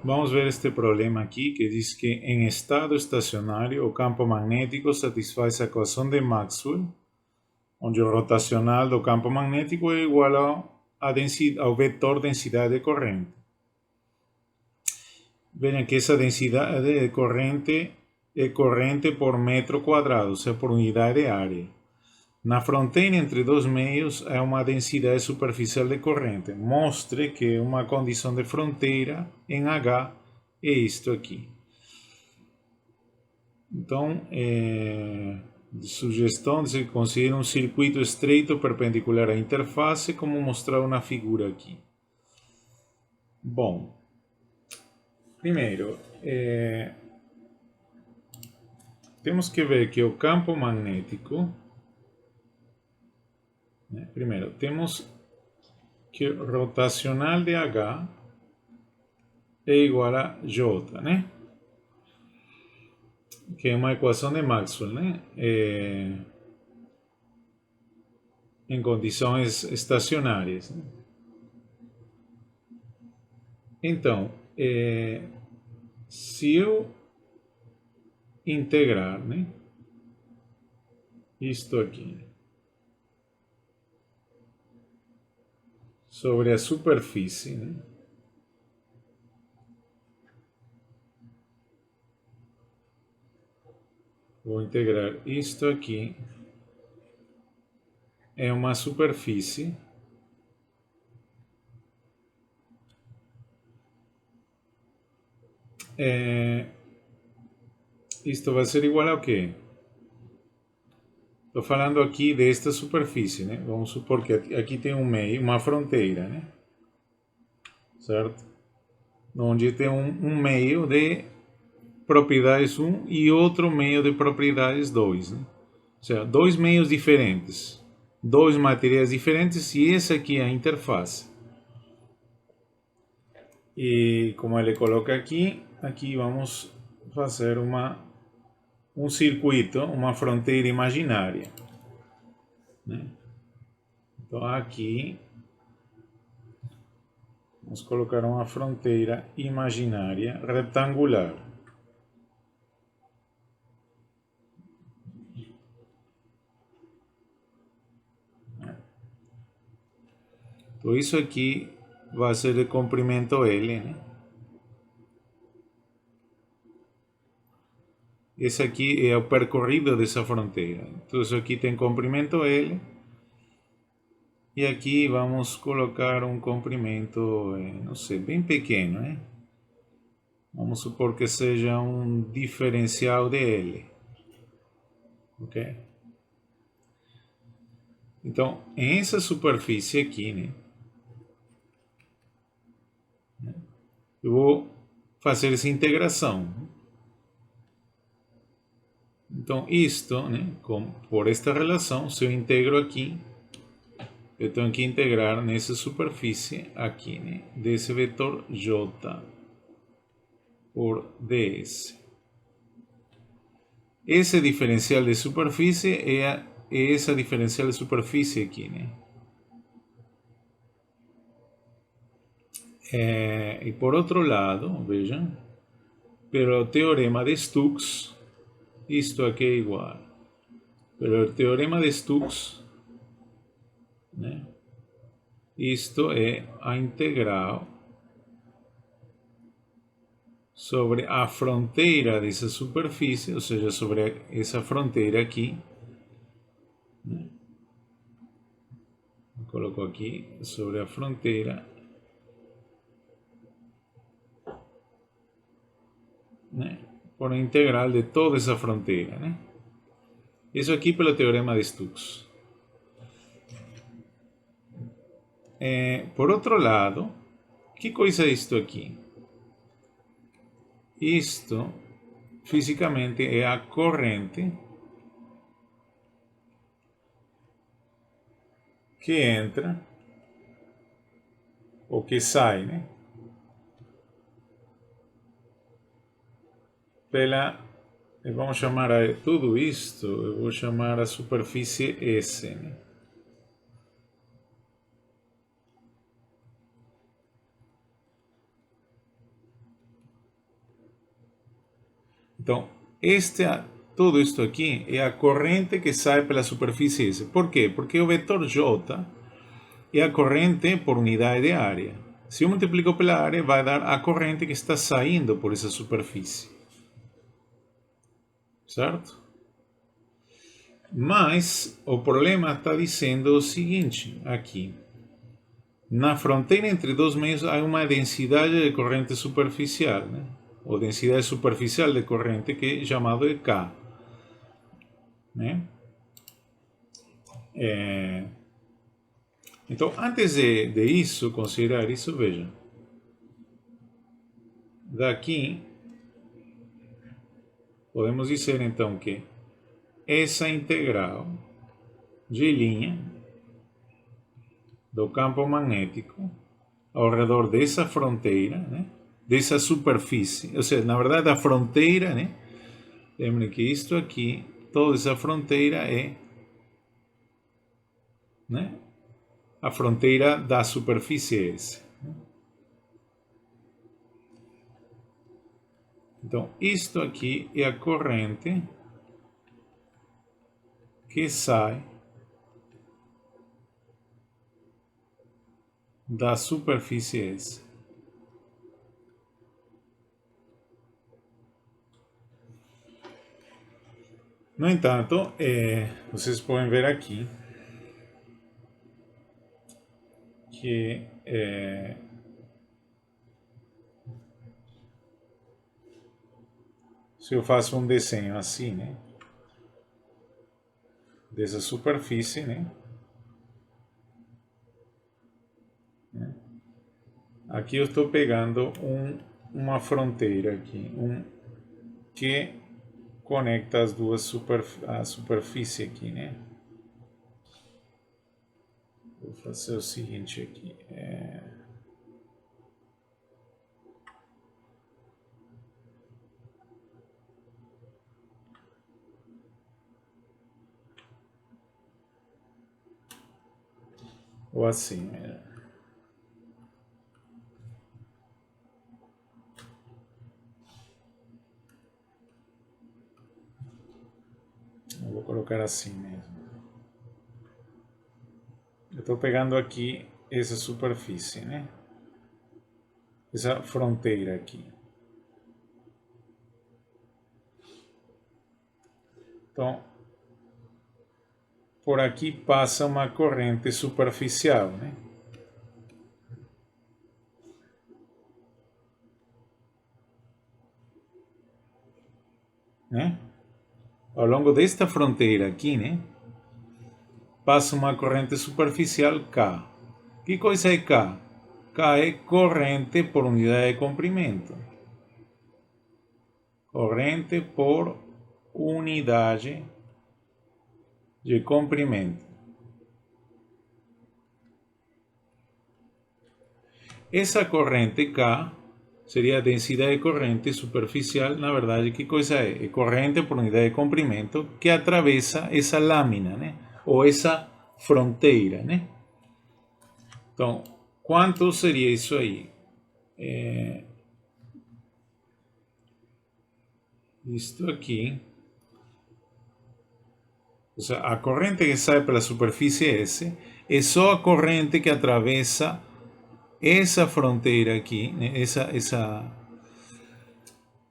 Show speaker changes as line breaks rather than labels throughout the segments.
Vamos ver este problema aqui, que diz que em estado estacionário o campo magnético satisfaz a equação de Maxwell, onde o rotacional do campo magnético é igual ao vetor densidade de corrente. Veja que essa densidade de corrente é corrente por metro quadrado, ou seja, por unidade de área. Na fronteira entre dois meios há uma densidade superficial de corrente. Mostre que uma condição de fronteira em H é isto aqui. Então, sugestão de se considera um circuito estreito perpendicular à interface, como mostrado na figura aqui. Bom, primeiro, temos que ver que o campo magnético, primeiro, temos que o rotacional de H é igual a J, né? Que é uma equação de Maxwell, né? Em condições estacionárias, né? Então, se eu integrar, né, isto aqui sobre a superfície, né, vou integrar isto aqui é uma superfície isto vai ser igual a quê? Estou falando aqui desta superfície, né? Vamos supor que aqui tem um meio, uma fronteira, né? Certo? Onde tem um meio de propriedades 1 e outro meio de propriedades 2, né? Ou seja, dois meios diferentes, dois materiais diferentes e essa aqui é a interface. E como ele coloca aqui vamos fazer um circuito, uma fronteira imaginária, né? Então aqui vamos colocar uma fronteira imaginária retangular. Então isso aqui vai ser de comprimento L, né? Esse aqui é o percorrido dessa fronteira. Então isso aqui tem comprimento L. E aqui vamos colocar um comprimento, não sei, bem pequeno, né? Vamos supor que seja um diferencial de L. Ok? Então, em essa superfície aqui, né? Eu vou fazer essa integração. Então, isto, né? Por esta relação, se eu integro aqui, eu tenho que integrar nessa superfície aqui, né? Desse vetor J por ds. Esse diferencial de superfície é essa diferencial de superfície aqui, né? E por outro lado, vejam, pelo teorema de Stokes, isto aqui é igual. Pelo teorema de Stokes, né? Isto é a integral sobre a fronteira dessa superfície, ou seja, sobre essa fronteira aqui, né? Coloco aqui sobre a fronteira, né? Por integral de toda essa fronteira, né? Isso aqui pelo teorema de Stokes. Por outro lado, que coisa é isto aqui? Isto, fisicamente, é a corrente que entra ou que sai, né? Vamos chamar a tudo isto, eu vou chamar a superfície S, né? Então, tudo isto aqui é a corrente que sai pela superfície S. Por quê? Porque o vetor J é a corrente por unidade de área. Se eu multiplico pela área, vai dar a corrente que está saindo por essa superfície. Certo? Mas o problema está dizendo o seguinte aqui. Na fronteira entre dois meios há uma densidade de corrente superficial, né? Ou densidade superficial de corrente, que é chamado de K. Né? Então, antes de isso, considerar isso, veja. Daqui, podemos dizer então que essa integral de linha do campo magnético ao redor dessa fronteira, né? Dessa superfície, ou seja, na verdade a fronteira, né? Lembrem que isto aqui, toda essa fronteira é, né? A fronteira da superfície S. Então, isto aqui é a corrente que sai da superfície S. No entanto, vocês podem ver aqui que se eu faço um desenho assim, né, dessa superfície, né, aqui eu estou pegando uma fronteira aqui, que conecta as duas a superfície aqui, né. Vou fazer o seguinte aqui. Ou assim. Eu vou colocar assim mesmo. Eu estou pegando aqui essa superfície, né? Essa fronteira aqui. Então, por aqui passa uma corrente superficial, né? Ao longo desta fronteira aqui, né? Passa uma corrente superficial K. Que coisa é K? K é corrente por unidade de comprimento. Corrente por unidade de comprimento. Essa corrente K seria a densidade de corrente superficial. Na verdade, que coisa é? É corrente por unidade de comprimento que atravessa essa lâmina, né? Ou essa fronteira, né? Então, quanto seria isso aí? Isto aqui, ou seja, a corrente que sai pela superfície S é só a corrente que atravessa essa fronteira aqui, né?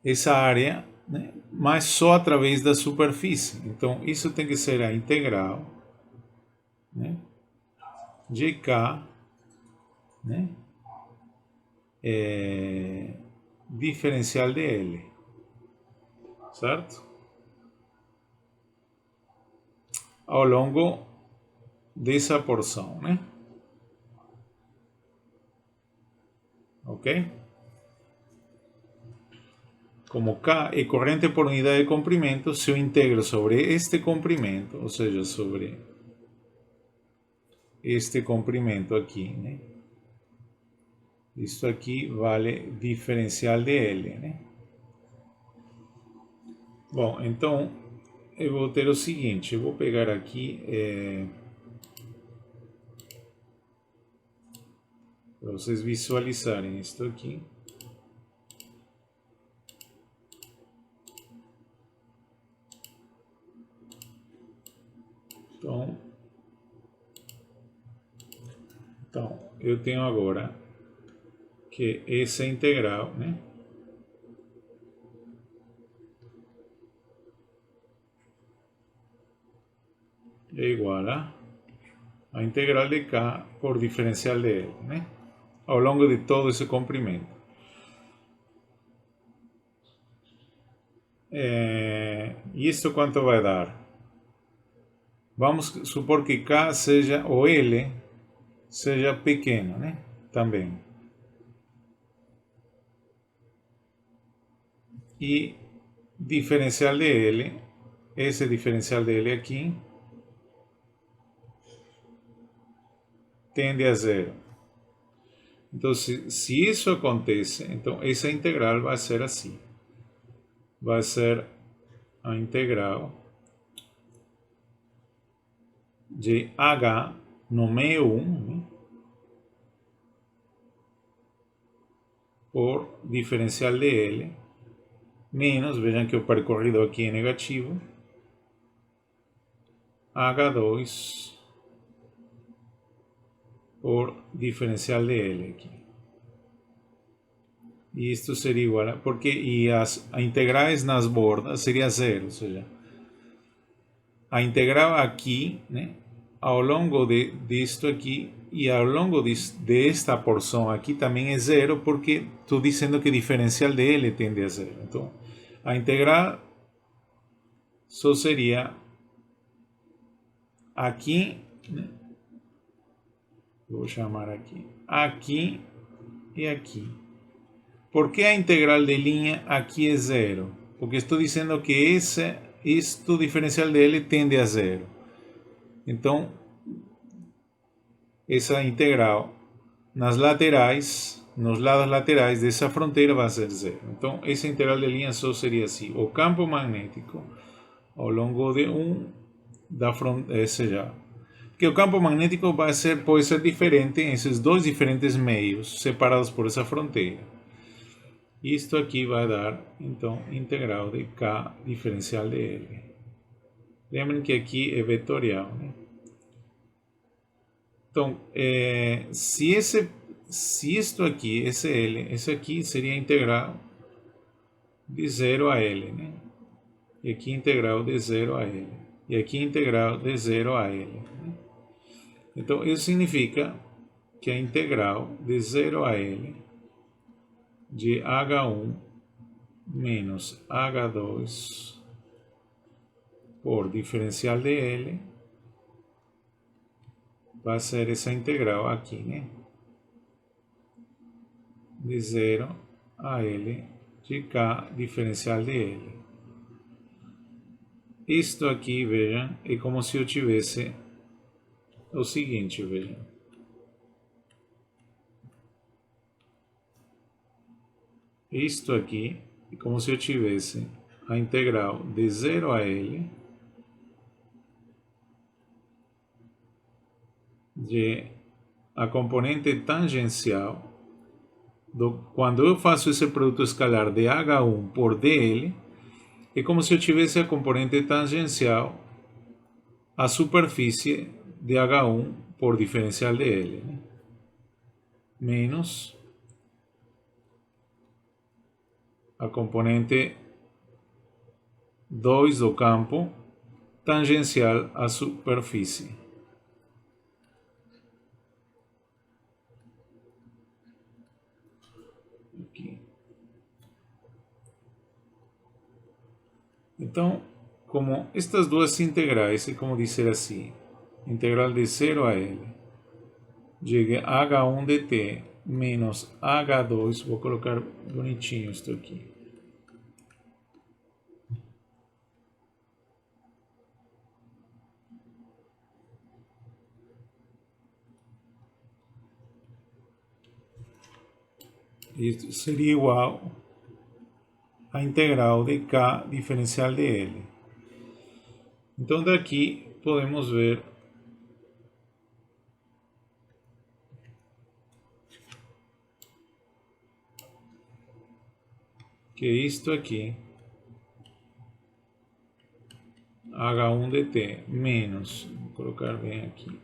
essa área, né? Mas só através da superfície. Então, isso tem que ser a integral, né? De K, né? Diferencial de L, certo? Ao longo dessa porção, né? Ok? Como K é corrente por unidade de comprimento, se eu integro sobre este comprimento, ou seja, sobre este comprimento aqui, né? Isto aqui vale diferencial de L, né? Bom, então eu vou ter o seguinte, eu vou pegar aqui para vocês visualizarem isto aqui. Então, eu tenho agora que essa integral, né, é igual a integral de k por diferencial de L, né, ao longo de todo esse comprimento. E isso quanto vai dar? Vamos supor que k seja, o L seja pequeno, né, também. E diferencial de L, esse diferencial de L aqui, tende a zero. Então, se isso acontece, então essa integral vai ser assim. Vai ser a integral de h no meio 1, né, por diferencial de L, menos, vejam que o percorrido aqui é negativo, h2 por diferencial de L aqui. E isto seria igual a, porque as integrais nas bordas seria zero, ou seja, a integral aqui, né, ao longo disto aqui e ao longo desta porção aqui também é zero, porque estou dizendo que diferencial de L tende a zero. Então, a integral só seria aqui, né, vou chamar aqui e aqui. Por que a integral de linha aqui é zero? Porque estou dizendo que isto diferencial de L tende a zero. Então, essa integral nas laterais, nos lados laterais dessa fronteira vai ser zero. Então, essa integral de linha só seria assim. O campo magnético ao longo de da fronteira, seja, que o campo magnético pode ser diferente em esses dois diferentes meios separados por essa fronteira. Isto aqui vai dar, então, integral de k diferencial de L. Lembrem que aqui é vetorial, né? Então, se isto aqui, esse L, esse aqui seria integral de 0 a L, né? E aqui integral de 0 a L. E aqui integral de 0 a L. Né? Então, isso significa que a integral de 0 a L de H1 menos H2 por diferencial de L vai ser essa integral aqui, né? De 0 a L de K diferencial de L. Isto aqui, vejam, é como se eu tivesse o seguinte, vejam. Isto aqui é como se eu tivesse a integral de 0 a L de a componente tangencial quando eu faço esse produto escalar de H1 por dl, é como se eu tivesse a componente tangencial à superfície de H1 por diferencial de L, né? Menos a componente 2 do campo tangencial à superfície. Aqui. Então, como estas duas integrais, é como dizer assim, integral de 0 a L, de H1 dt menos H2, vou colocar bonitinho isto aqui. Isso seria igual a integral de K diferencial de L. Então daqui podemos ver que isto aqui, H1 dt menos, vou colocar bem aqui.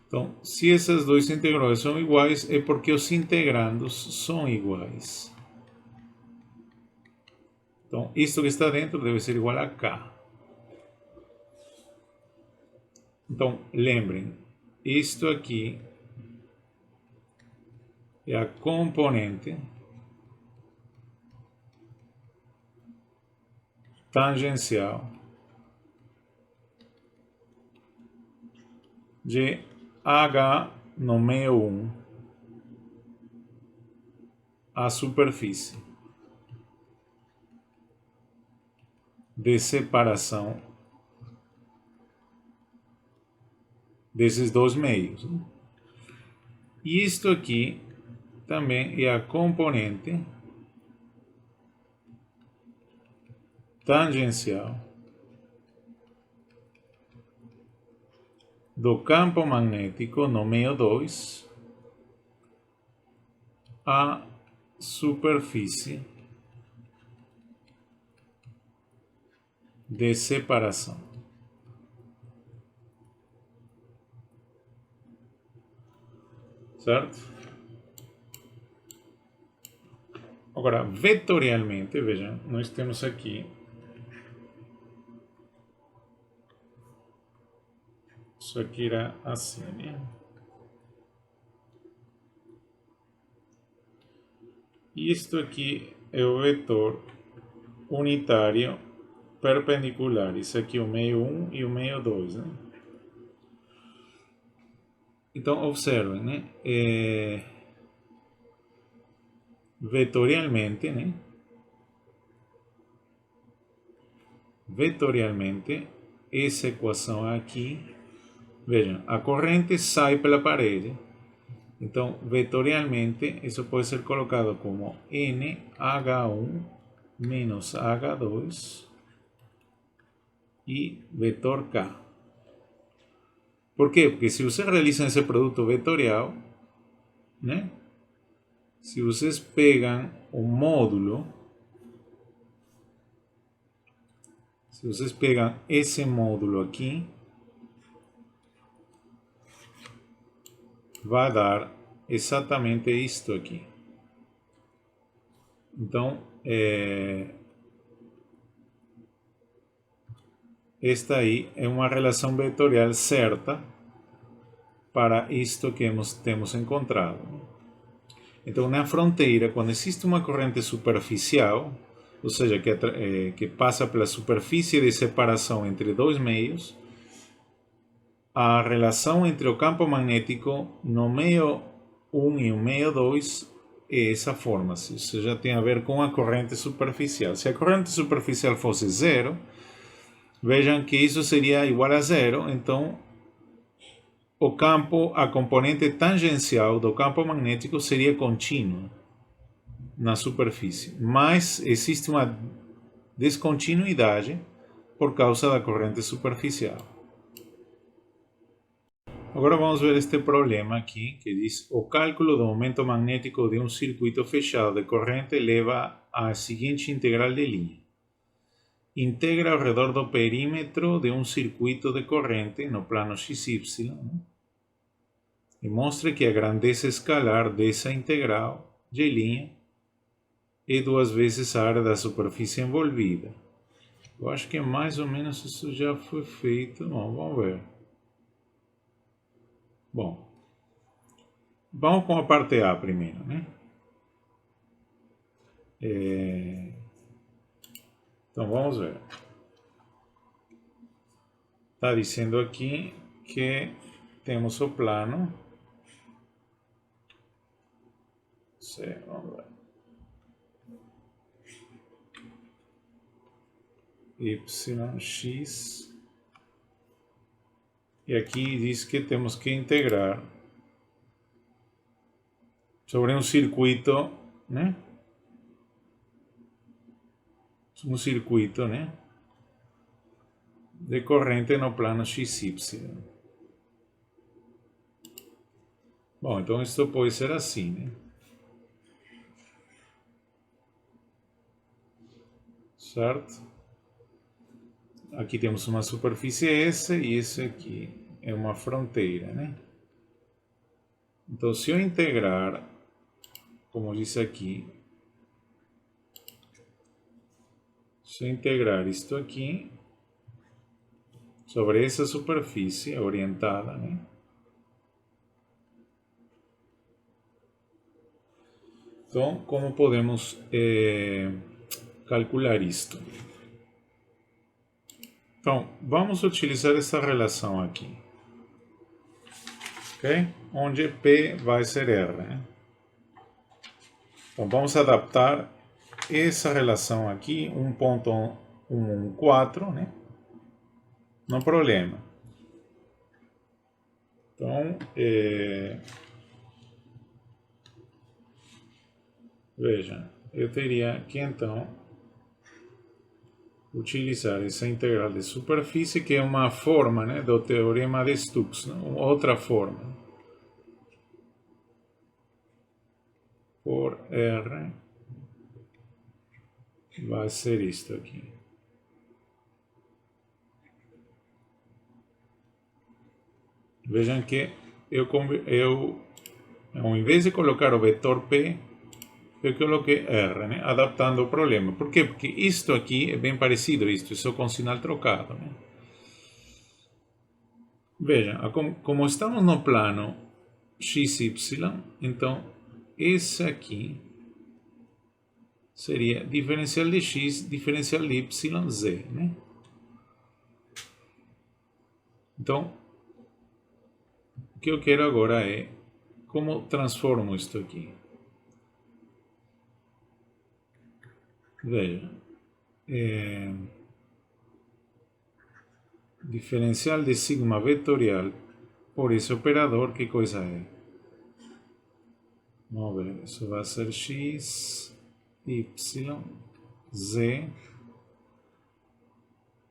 Então, se esses dois integrais são iguais, é porque os integrandos são iguais. Então, isto que está dentro deve ser igual a k. Então, lembrem, isto aqui é a componente tangencial de H no meio 1 a superfície de separação desses dois meios. E isto aqui também é a componente tangencial do campo magnético no meio 2 à superfície de separação. Certo? Agora, vetorialmente, vejam, nós temos aqui isso aqui era assim, né? Isto aqui é o vetor unitário perpendicular. Isso aqui é o meio 1 e o meio 2, né? Então, observem, né? Vetorialmente, né? Vetorialmente, essa equação aqui, vejam, a corrente sai pela parede. Então, vetorialmente, isso pode ser colocado como NH1 menos H2 e vetor K. Por quê? Porque se vocês realizam esse produto vetorial, né? Se vocês pegam o módulo, se vocês pegam esse módulo aqui, vai dar exatamente isto aqui. Então, esta aí é uma relação vetorial certa para isto que temos encontrado. Então, na fronteira, quando existe uma corrente superficial, ou seja, que passa pela superfície de separação entre dois meios, a relação entre o campo magnético no meio 1 e o meio 2 é essa forma. Isso já tem a ver com a corrente superficial. Se a corrente superficial fosse zero, vejam que isso seria igual a zero, então o campo, a componente tangencial do campo magnético seria contínua na superfície, mas existe uma descontinuidade por causa da corrente superficial. Agora vamos ver este problema aqui, que diz: o cálculo do momento magnético de um circuito fechado de corrente leva à seguinte integral de linha. Integra ao redor do perímetro de um circuito de corrente no plano XY, e mostra que a grandeza escalar dessa integral de linha é 2 vezes a área da superfície envolvida. Eu acho que mais ou menos isso já foi feito. Bom, vamos ver. Bom, vamos com a parte A primeiro, né? Então vamos ver. Está dizendo aqui que temos o plano. Vamos ver. Yx. E aqui diz que temos que integrar sobre um circuito, né? Um circuito, né? decorrente no plano XY. Bom, então isso pode ser assim, né? Certo? Aqui temos uma superfície S e isso aqui é uma fronteira, né? Então, se eu integrar, como disse aqui, se eu integrar isto aqui sobre essa superfície orientada, né? Então, como podemos calcular isto? Então, vamos utilizar essa relação aqui, ok? Onde P vai ser R, né? Então, vamos adaptar essa relação aqui, 1.114, né? No problema. Então, veja, eu teria que então utilizar essa integral de superfície, que é uma forma, né, do teorema de Stokes, né? Outra forma. Por R vai ser isto aqui. Vejam que eu ao invés de colocar o vetor P, eu coloquei R, né, adaptando o problema. Por quê? Porque isto aqui é bem parecido, isto é só com sinal trocado, né? Vejam, como estamos no plano XY, então esse aqui seria diferencial de x, diferencial de y, z, né? Então, o que eu quero agora é como transformo isto aqui. Veja, diferencial de sigma vetorial por esse operador, que coisa é? Vamos ver, isso vai ser x, y, z,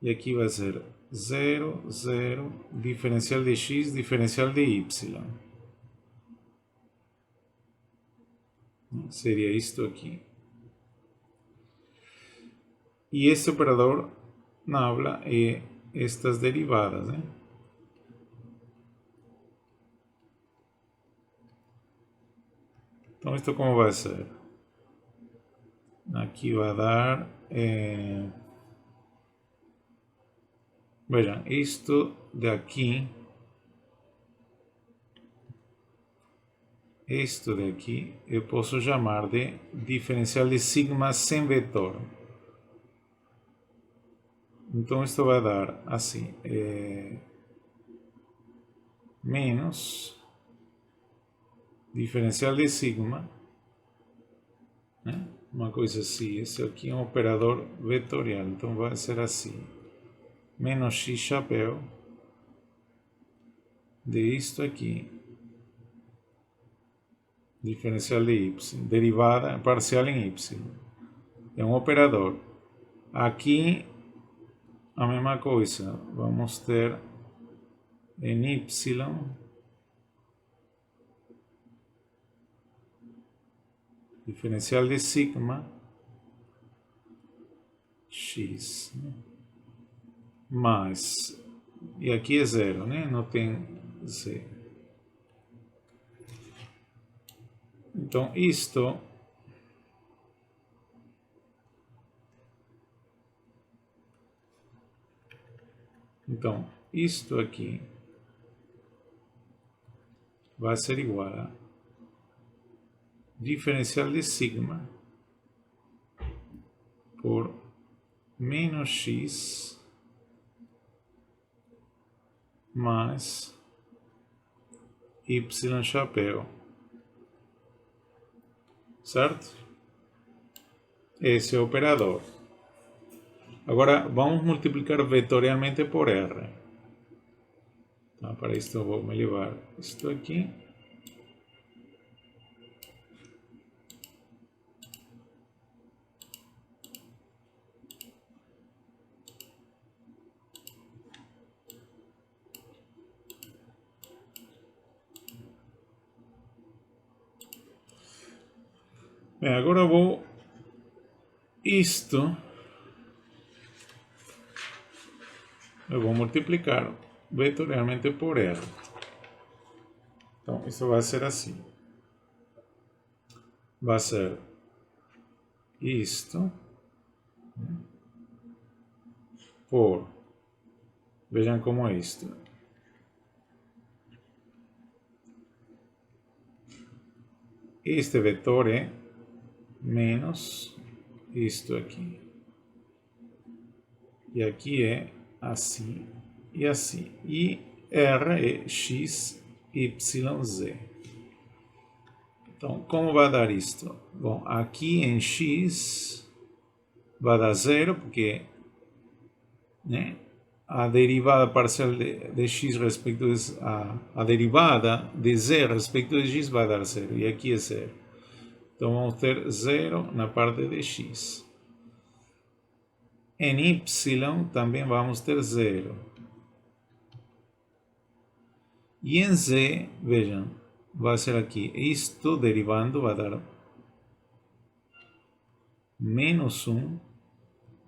e aqui vai ser 0, 0, diferencial de x, diferencial de y. Seria isto aqui. E este operador habla estas derivadas, né? Então, isto como vai ser? Aqui vai dar... vejam, isto de aqui... Isto de aqui eu posso chamar de diferencial de sigma sem vetor. Então, isto vai dar assim... menos... diferencial de sigma, né? Uma coisa assim, esse aqui é um operador vetorial, então vai ser assim, menos x chapéu de isto aqui, diferencial de y, derivada parcial em y, é um operador. Aqui a mesma coisa, vamos ter em y diferencial de sigma x, né? Mais, e aqui é zero, né? Não tem z. Então isto aqui vai ser igual a diferencial de sigma por menos x mais y chapéu, certo? Esse é o operador. Agora vamos multiplicar vetorialmente por R. Então, para isso eu vou me levar isto aqui. Bem, agora vou isto, eu vou multiplicar vetorialmente por R. Então, isso vai ser assim. Vai ser isto por, vejam como é isto. Este vetor é menos isto aqui. E aqui é assim e assim. E R é x, y, z. Então, como vai dar isto? Bom, aqui em x vai dar zero, porque, né, a derivada parcial de x respeito a derivada de z respeito de x vai dar zero. E aqui é zero. Então, vamos ter zero na parte de x. Em y também vamos ter zero. E em z, vejam, vai ser aqui. Isto derivando vai dar menos 1,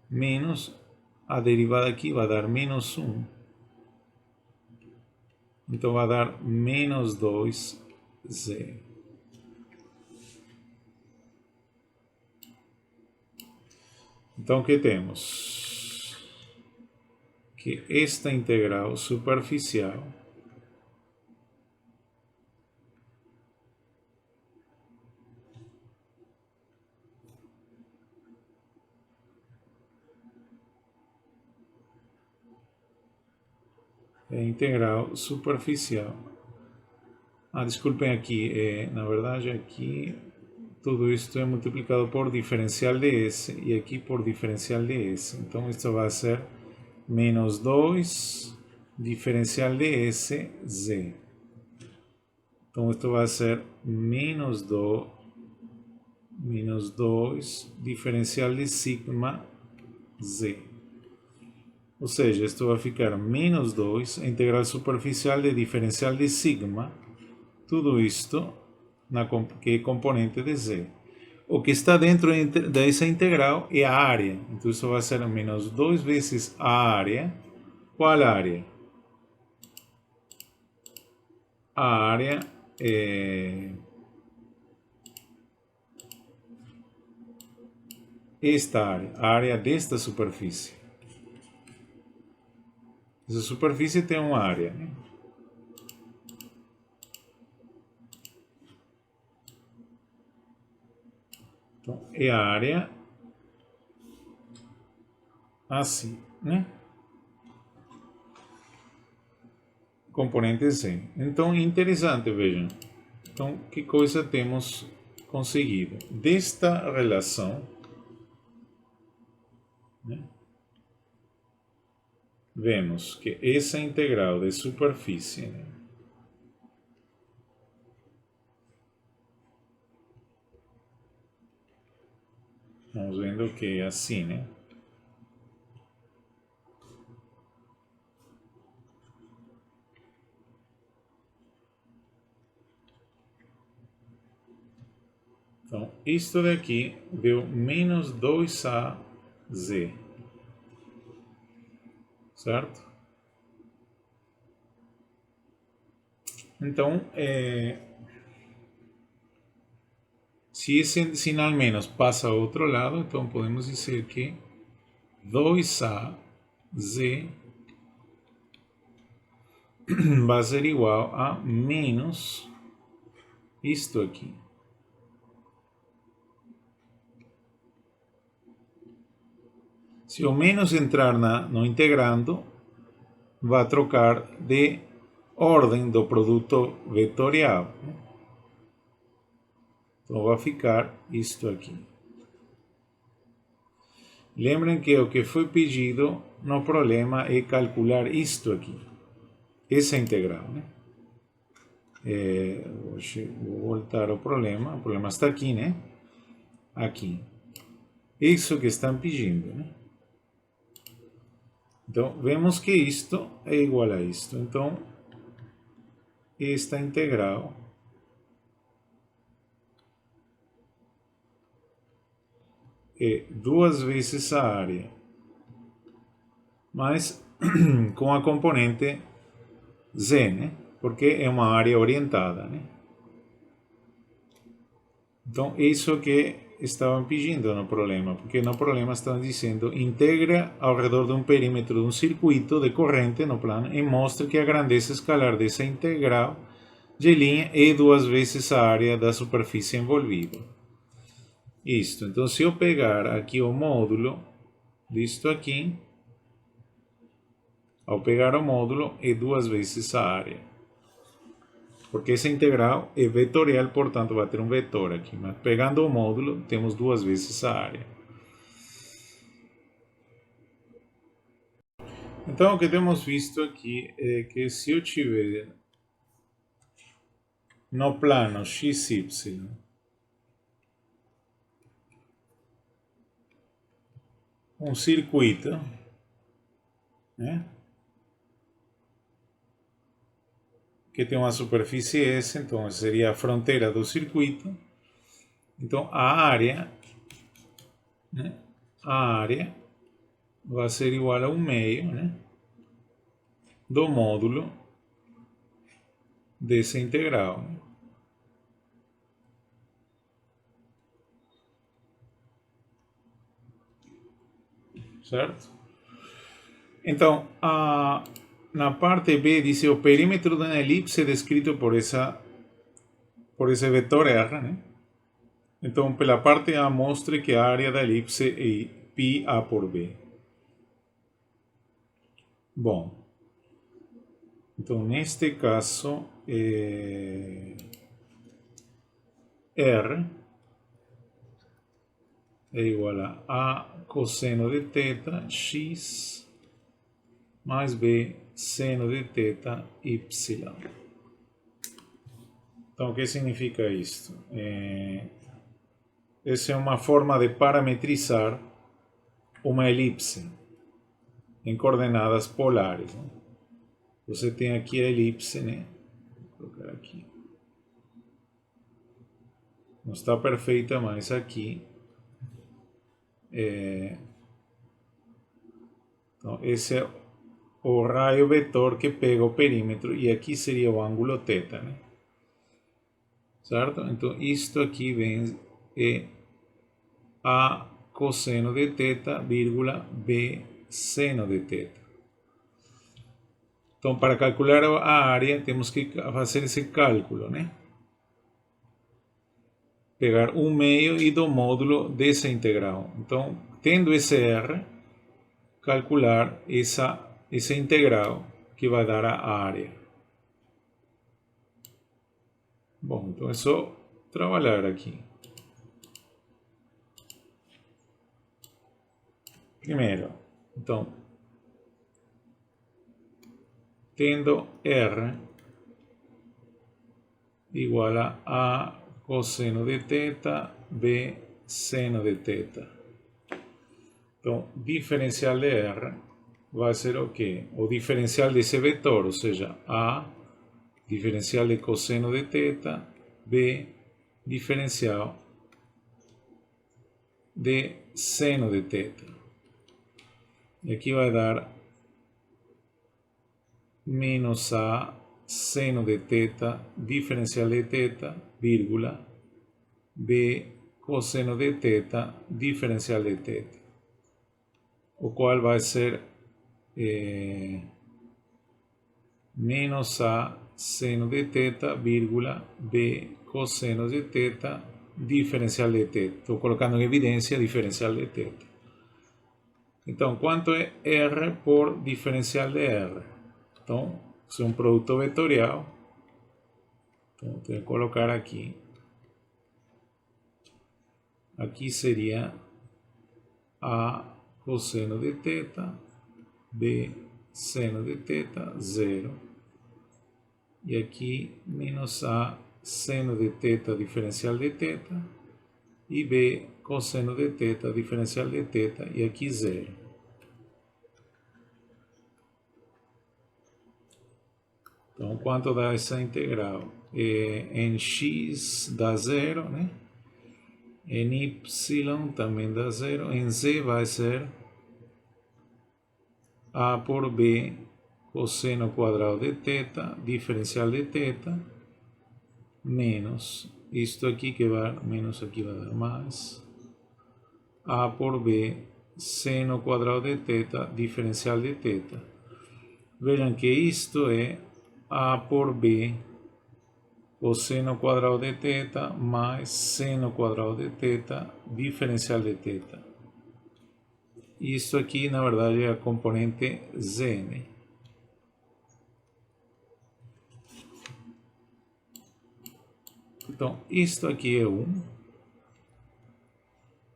menos a derivada aqui vai dar menos 1. Então vai dar menos 2z. Então o que temos? Que esta integral superficial é integral superficial. Desculpem aqui, na verdade aqui tudo isto é multiplicado por diferencial de S e aqui por diferencial de S. Então isto vai ser menos 2 diferencial de S, Z. Então isto vai ser menos 2 diferencial de sigma, Z. Ou seja, isto vai ficar menos 2, a integral superficial de diferencial de sigma, tudo isto que é componente de Z. O que está dentro dessa integral é a área. Então isso vai ser menos 2 vezes a área. Qual área? A área é esta área, a área desta superfície. Essa superfície tem uma área, né? Então, é a área assim, né? Componente Z. Então, interessante, vejam. Então, que coisa temos conseguido? Desta relação, né, vemos que essa integral de superfície, né, vamos vendo que é assim, né? Então, isto daqui deu menos 2az, certo? Então, se esse sinal menos passa ao outro lado, então podemos dizer que 2az vai ser igual a menos isto aqui. Se o menos entrar no integrando, vai trocar de ordem do produto vetorial. Então vai ficar isto aqui. Lembrem que o que foi pedido no problema é calcular isto aqui. Essa integral, né? Vou voltar ao problema. O problema está aqui, né? Aqui. Isso que estão pedindo, né? Então, vemos que isto é igual a isto. Então, esta integral é 2 vezes a área, mas com a componente z, né? Porque é uma área orientada, né? Então, isso que estavam pedindo no problema, porque no problema estavam dizendo integra ao redor de um perímetro de um circuito de corrente no plano e mostra que a grandeza escalar dessa integral de linha é 2 vezes a área da superfície envolvida. Isto. Então, se eu pegar aqui o módulo disto aqui, ao pegar o módulo, é 2 vezes a área. Porque essa integral é vetorial, portanto, vai ter um vetor aqui. Mas pegando o módulo, temos 2 vezes a área. Então, o que temos visto aqui é que se eu tiver no plano XY um circuito, né, que tem uma superfície S, então seria a fronteira do circuito. Então, a área, né, a área vai ser igual a 1 meio, né, do módulo dessa integral, né? Certo? Então, na parte B diz o perímetro de uma elipse descrito por esse vetor R, né? Então, pela parte A, mostre que a área da elipse é π A por B. Bom, então neste caso, R é igual a cosseno de θ x mais B seno de θ y. Então, o que significa isto? Essa é uma forma de parametrizar uma elipse em coordenadas polares, né? Você tem aqui a elipse, né? Vou colocar aqui. Não está perfeita, mas aqui. Então, esse é o raio vetor que pega o perímetro e aqui seria o ângulo θ, né? Certo? Então, isto aqui vem A cosseno de θ, vírgula, B seno de θ. Então, para calcular a área, temos que fazer esse cálculo, né? Pegar 1 meio e do módulo dessa integral. Então, tendo esse R, calcular essa integral que vai dar a área. Bom, então é só trabalhar aqui. Primeiro, então, tendo R igual a A cosseno de θ, B seno de θ. Então, diferencial de R vai ser o quê? O diferencial desse vetor, ou seja, A diferencial de cosseno de θ, B diferencial de seno de θ. E aqui vai dar menos A seno de θ, diferencial de θ, vírgula, B cosseno de θ, diferencial de θ. O qual vai ser menos A seno de θ, vírgula, B cosseno de θ, diferencial de θ. Estou colocando em evidência diferencial de θ. Então, quanto é R por diferencial de R? Então, isso é um produto vetorial. Então, tenho que colocar aqui. Aqui seria A cosseno de θ, B seno de θ, 0. E aqui, menos A seno de θ, diferencial de θ. E B cosseno de θ, diferencial de θ. E aqui, 0. Então, quanto dá essa integral? Em x dá 0, né? Em y também dá zero. Em z vai ser a por b cosseno quadrado de θ, diferencial de θ, menos isto aqui que vai, menos aqui vai dar mais, a por b seno quadrado de θ, diferencial de θ. Vejam que isto é a por b cosseno quadrado de θ mais seno quadrado de θ, diferencial de θ. Isso aqui, na verdade, é a componente z, né? Então, isto aqui é 1.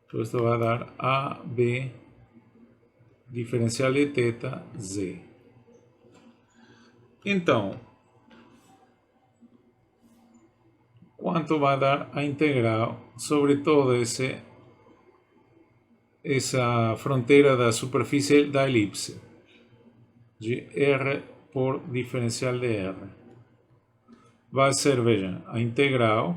Então, isto vai dar AB, diferencial de θ, z. Então, quanto vai dar a integral sobre toda essa fronteira da superfície da elipse, de R por diferencial de R? Vai ser, vejam, a integral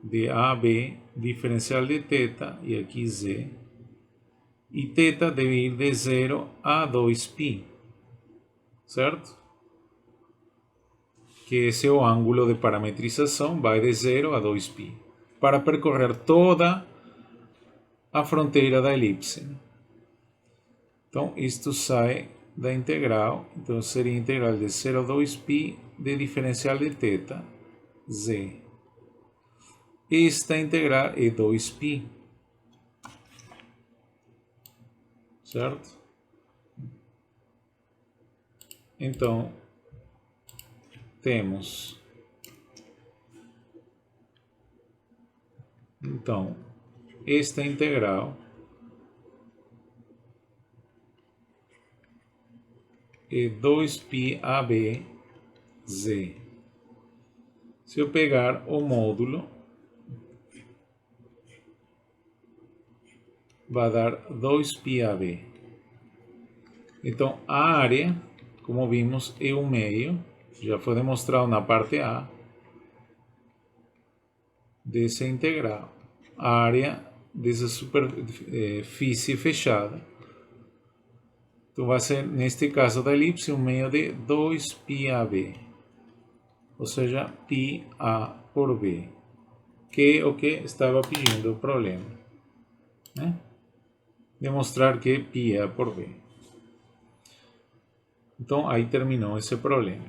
de AB, diferencial de θ, e aqui z, e θ deve ir de 0 a 2π, certo? Que esse é o ângulo de parametrização, vai de 0 a 2π, para percorrer toda a fronteira da elipse. Então, isto sai da integral, então seria integral de 0 a 2π de diferencial de θ, z. Esta integral é 2π, certo? Então, temos, esta integral é 2π AB z. Se eu pegar o módulo, vai dar 2π AB. Então, a área, como vimos, é o meio, já foi demonstrado na parte A, dessa integral. A área dessa superfície fechada. Então, vai ser, neste caso da elipse, um meio de 2π AB. Ou seja, π A por B. Que é o que estava pedindo o problema, né? Demonstrar que π A por B. Então, aí terminou esse problema.